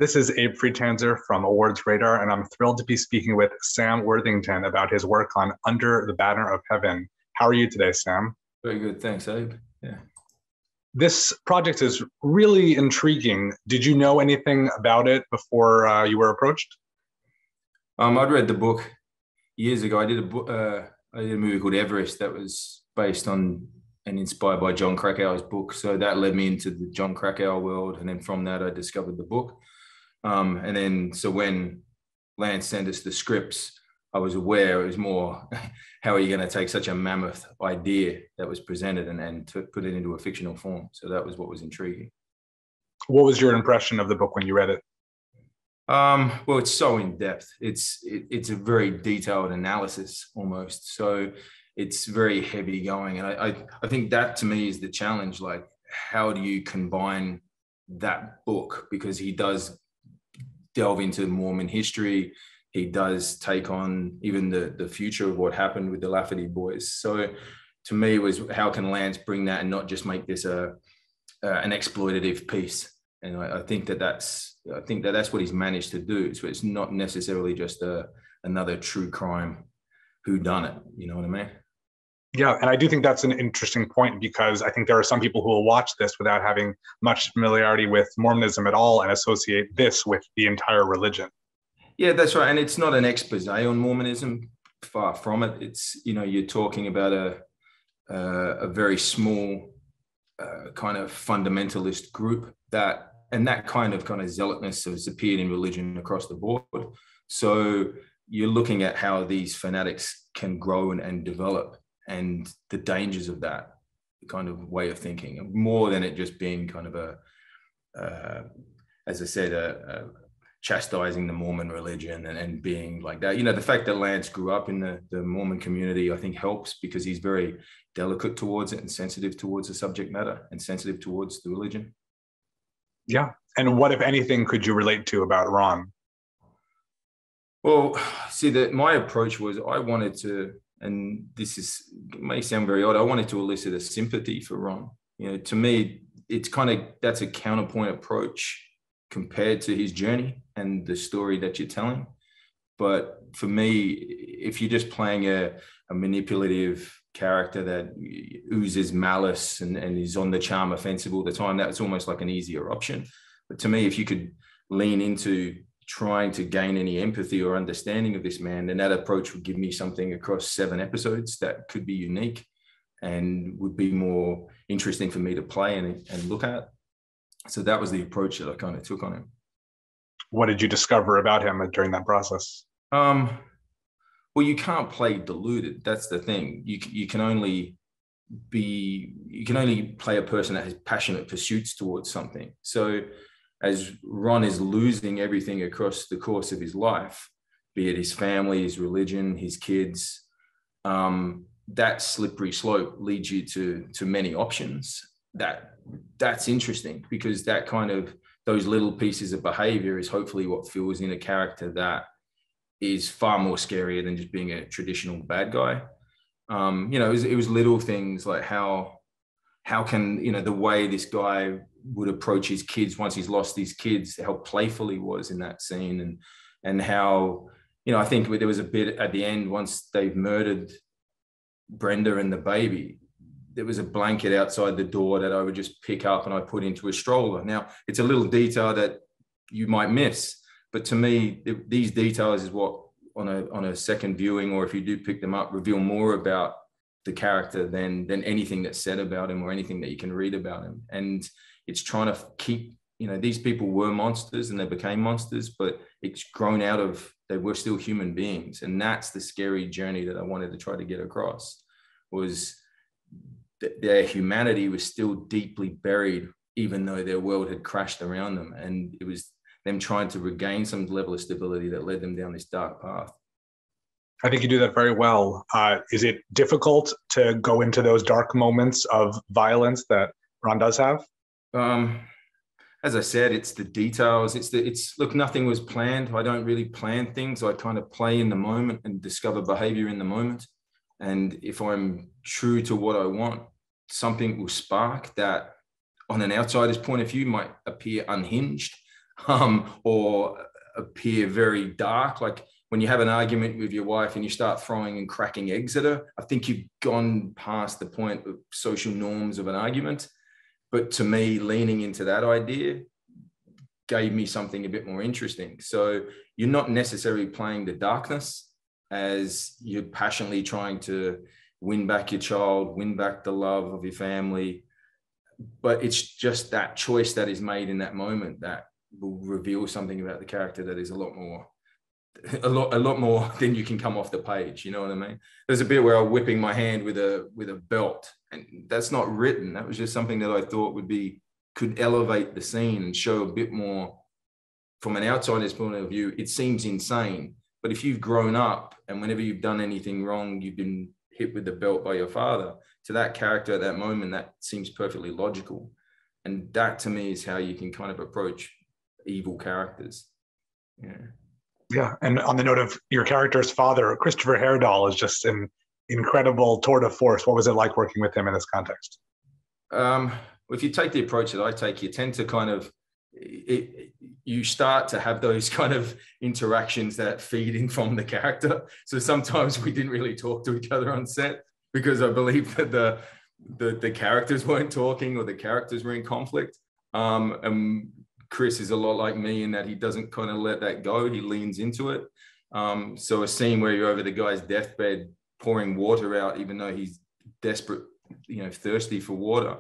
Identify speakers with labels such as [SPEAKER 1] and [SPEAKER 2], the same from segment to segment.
[SPEAKER 1] This is Abe Friedtanzer from Awards Radar, and I'm thrilled to be speaking with Sam Worthington about his work on Under the Banner of Heaven. How are you today, Sam?
[SPEAKER 2] Very good. Thanks, Abe. Yeah.
[SPEAKER 1] This project is really intriguing. Did you know anything about it before you were approached?
[SPEAKER 2] I'd read the book years ago. I did a movie called Everest that was based on and inspired by John Krakauer's book. So that led me into the John Krakauer world. And then from that, I discovered the book. So when Lance sent us the scripts, I was aware it was more, how are you going to take such a mammoth idea that was presented and to put it into a fictional form? So that was what was intriguing.
[SPEAKER 1] What was your impression of the book when you read it?
[SPEAKER 2] Well, it's so in depth. It's a very detailed analysis almost. So it's very heavy going. And I think that to me is the challenge. Like, how do you combine that book? Because he does delve into Mormon history. He does take on even the future of what happened with the Lafferty boys. So to me, it was how can Lance bring that and not just make this an exploitative piece? And I think that's what he's managed to do. So it's not necessarily just another true crime whodunit. You know what I mean?
[SPEAKER 1] Yeah, and I do think that's an interesting point because I think there are some people who will watch this without having much familiarity with Mormonism at all and associate this with the entire religion.
[SPEAKER 2] Yeah, that's right. And it's not an expose on Mormonism. Far from it. It's, you're talking about a very small kind of fundamentalist group that kind of zealotness has appeared in religion across the board. So you're looking at how these fanatics can grow and develop and the dangers of that kind of way of thinking, more than it just being kind of as I said, chastising the Mormon religion and being like that. The fact that Lance grew up in the Mormon community, I think helps because he's very delicate towards it and sensitive towards the subject matter and sensitive towards the religion.
[SPEAKER 1] Yeah. And what, if anything, could you relate to about Ron?
[SPEAKER 2] Well, see, my approach was I wanted to, and may sound very odd, I wanted to elicit a sympathy for Ron. To me, it's that's a counterpoint approach compared to his journey and the story that you're telling. But for me, if you're just playing a manipulative character that oozes malice and is on the charm offensive all the time, that's almost like an easier option. But to me, if you could lean into trying to gain any empathy or understanding of this man, then that approach would give me something across 7 episodes that could be unique and would be more interesting for me to play and look at. So that was the approach that I kind of took on him.
[SPEAKER 1] What did you discover about him during that process?
[SPEAKER 2] Well, you can't play deluded. That's the thing. You can only play a person that has passionate pursuits towards something. So as Ron is losing everything across the course of his life, be it his family, his religion, his kids, that slippery slope leads you to many options. That's interesting because that kind of those little pieces of behavior is hopefully what fills in a character that is far more scarier than just being a traditional bad guy. It was little things like how can, the way this guy would approach his kids once he's lost his kids, how playful he was in that scene and how, I think there was a bit at the end once they've murdered Brenda and the baby, there was a blanket outside the door that I would just pick up and I put into a stroller. Now, it's a little detail that you might miss, but to me, these details is what on a second viewing, or if you do pick them up, reveal more about the character than anything that's said about him or anything that you can read about him. And it's trying to keep, these people were monsters and they became monsters, but it's grown out of, they were still human beings. And that's the scary journey that I wanted to try to get across, was their humanity was still deeply buried, even though their world had crashed around them. And it was them trying to regain some level of stability that led them down this dark path.
[SPEAKER 1] I think you do that very well. Is it difficult to go into those dark moments of violence that Ron does have?
[SPEAKER 2] As I said, it's the details. Look, nothing was planned. I don't really plan things. I kind of play in the moment and discover behavior in the moment. And if I'm true to what I want, something will spark that on an outsider's point of view might appear unhinged. or appear very dark. Like when you have an argument with your wife and you start throwing and cracking eggs at her, I think you've gone past the point of social norms of an argument. But to me, leaning into that idea gave me something a bit more interesting. So you're not necessarily playing the darkness as you're passionately trying to win back your child, win back the love of your family. But it's just that choice that is made in that moment that will reveal something about the character that is a lot more than you can come off the page. You know what I mean? There's a bit where I'm whipping my hand with a belt, and that's not written. That was just something that I thought could elevate the scene and show a bit more from an outsider's point of view. It seems insane, but if you've grown up and whenever you've done anything wrong, you've been hit with the belt by your father, to that character at that moment, that seems perfectly logical. And that to me is how you can kind of approach evil characters.
[SPEAKER 1] Yeah. And on the note of your character's father, Christopher Haredahl is just an incredible tour de force. What was it like working with him in this context?
[SPEAKER 2] If you take the approach that I take, you tend to kind of, you start to have those kind of interactions that feed in from the character. So sometimes we didn't really talk to each other on set because I believe that the characters weren't talking or the characters were in conflict. And Chris is a lot like me in that he doesn't kind of let that go. He leans into it. So a scene where you're over the guy's deathbed pouring water out, even though he's desperate, thirsty for water,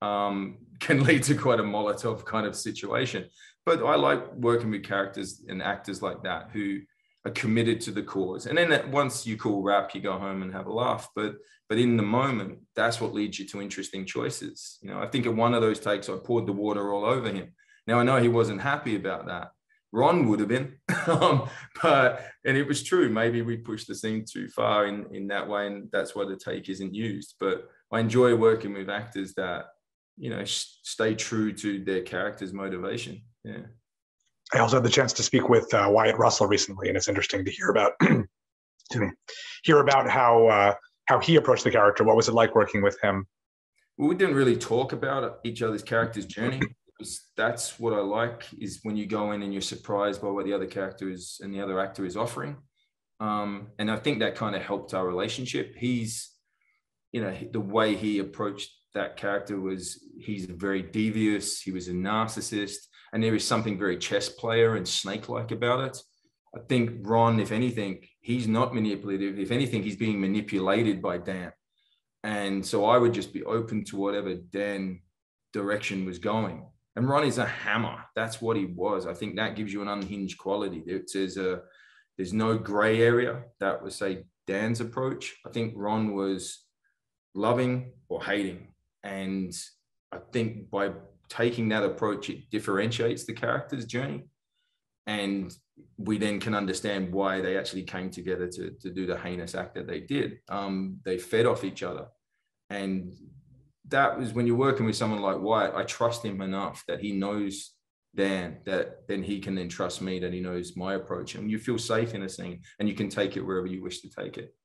[SPEAKER 2] can lead to quite a Molotov kind of situation. But I like working with characters and actors like that who are committed to the cause. And then once you call wrap, you go home and have a laugh. But in the moment, that's what leads you to interesting choices. I think in one of those takes, I poured the water all over him. Now, I know he wasn't happy about that. Ron would have been, and it was true. Maybe we pushed the scene too far in that way, and that's why the take isn't used. But I enjoy working with actors that, stay true to their character's motivation. Yeah.
[SPEAKER 1] I also had the chance to speak with Wyatt Russell recently, and it's interesting to hear about, how he approached the character. What was it like working with him?
[SPEAKER 2] Well, we didn't really talk about each other's character's journey. That's what I like, is when you go in and you're surprised by what the other character is and the other actor is offering. And I think that kind of helped our relationship. He's, the way he approached that character was, he's very devious. He was a narcissist. And there is something very chess player and snake-like about it. I think Ron, if anything, he's not manipulative. If anything, he's being manipulated by Dan. And so I would just be open to whatever Dan direction was going. And Ron is a hammer. That's what he was. I think that gives you an unhinged quality. There's no gray area. That was, say, Dan's approach. I think Ron was loving or hating. And I think by taking that approach, it differentiates the character's journey. And we then can understand why they actually came together to do the heinous act that they did. They fed off each other. And that was, when you're working with someone like Wyatt, I trust him enough that he knows Dan, that then he can then trust me, that he knows my approach. And you feel safe in a scene and you can take it wherever you wish to take it.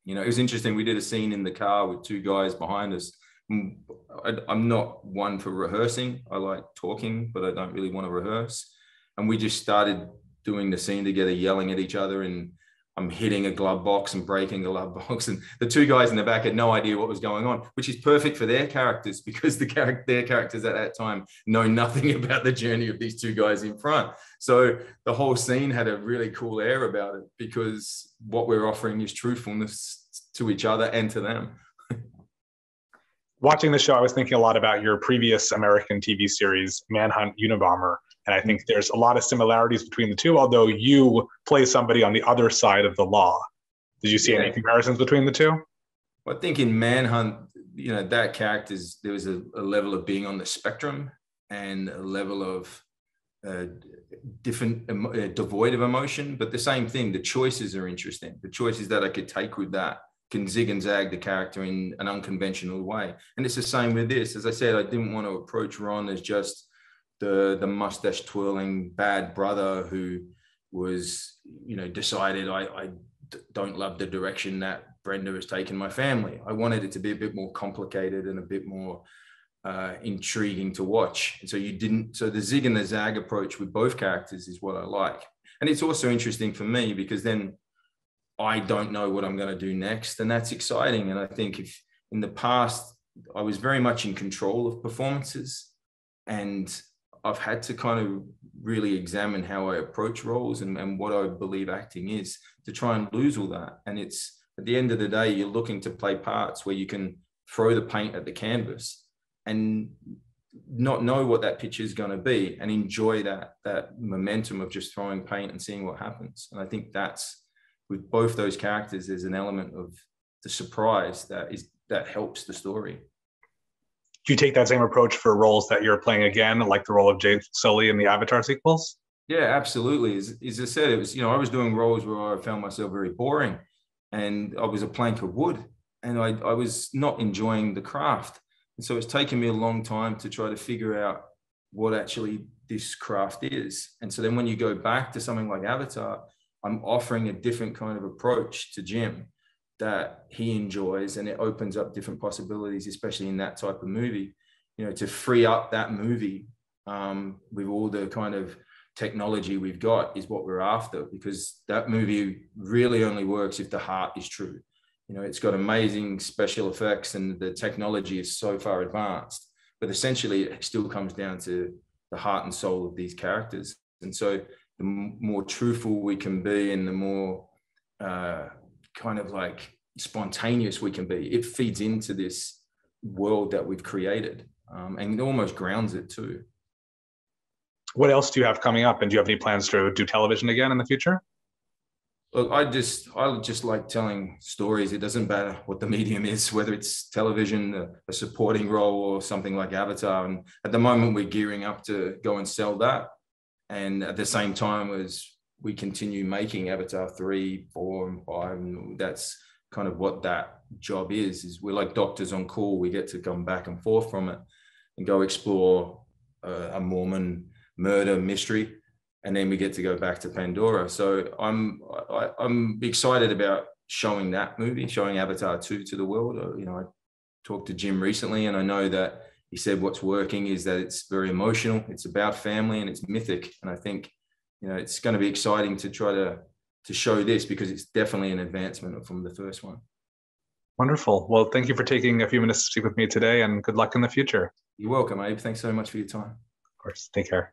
[SPEAKER 2] It was interesting. We did a scene in the car with two guys behind us. I'm not one for rehearsing. I like talking, but I don't really want to rehearse. And we just started doing the scene together, yelling at each other, and I'm hitting a glove box and breaking a glove box. And the two guys in the back had no idea what was going on, which is perfect for their characters, because their characters at that time know nothing about the journey of these two guys in front. So the whole scene had a really cool air about it, because what we're offering is truthfulness to each other and to them.
[SPEAKER 1] Watching the show, I was thinking a lot about your previous American TV series, Manhunt Unabomber. And I think there's a lot of similarities between the two, although you play somebody on the other side of the law. Did you see any comparisons between the two?
[SPEAKER 2] Well, I think in Manhunt, that character's, there was a level of being on the spectrum and a level of different, devoid of emotion. But the same thing, the choices are interesting. The choices that I could take with that can zig and zag the character in an unconventional way. And it's the same with this. As I said, I didn't want to approach Ron as just the mustache twirling bad brother who was, decided I don't love the direction that Brenda has taken my family. I wanted it to be a bit more complicated and a bit more intriguing to watch. And so the zig and the zag approach with both characters is what I like. And it's also interesting for me because then I don't know what I'm going to do next. And that's exciting. And I think if in the past, I was very much in control of performances, and I've had to kind of really examine how I approach roles and what I believe acting is, to try and lose all that. And it's, at the end of the day, you're looking to play parts where you can throw the paint at the canvas and not know what that picture is going to be, and enjoy that momentum of just throwing paint and seeing what happens. And I think that's, with both those characters, there's an element of the surprise that helps the story.
[SPEAKER 1] Do you take that same approach for roles that you're playing again, like the role of Jay Sully in the Avatar sequels?
[SPEAKER 2] Yeah, absolutely. As I said, it was, I was doing roles where I found myself very boring, and I was a plank of wood, and I was not enjoying the craft. And so it's taken me a long time to try to figure out what actually this craft is. And so then when you go back to something like Avatar, I'm offering a different kind of approach to Jim that he enjoys, and it opens up different possibilities, especially in that type of movie, to free up that movie with all the kind of technology we've got is what we're after, because that movie really only works if the heart is true. It's got amazing special effects and the technology is so far advanced, but essentially it still comes down to the heart and soul of these characters. And so the more truthful we can be, and the more kind of like spontaneous we can be, it feeds into this world that we've created, and it almost grounds it too.
[SPEAKER 1] What else do you have coming up? And do you have any plans to do television again in the future?
[SPEAKER 2] Look, I just like telling stories. It doesn't matter what the medium is, whether it's television, a supporting role, or something like Avatar. And at the moment, we're gearing up to go and sell that. And at the same time as we continue making Avatar 3, 4, and 5, and that's kind of what that job is we're like doctors on call. We get to come back and forth from it and go explore a Mormon murder mystery, and then we get to go back to Pandora. So I'm excited about showing that movie, showing Avatar 2 to the world. I talked to Jim recently, and I know that he said what's working is that it's very emotional, it's about family, and it's mythic. And I think it's going to be exciting to try to show this, because it's definitely an advancement from the first one.
[SPEAKER 1] Wonderful. Well, thank you for taking a few minutes to speak with me today, and good luck in the future.
[SPEAKER 2] You're welcome, Abe. Thanks so much for your time.
[SPEAKER 1] Of course. Take care.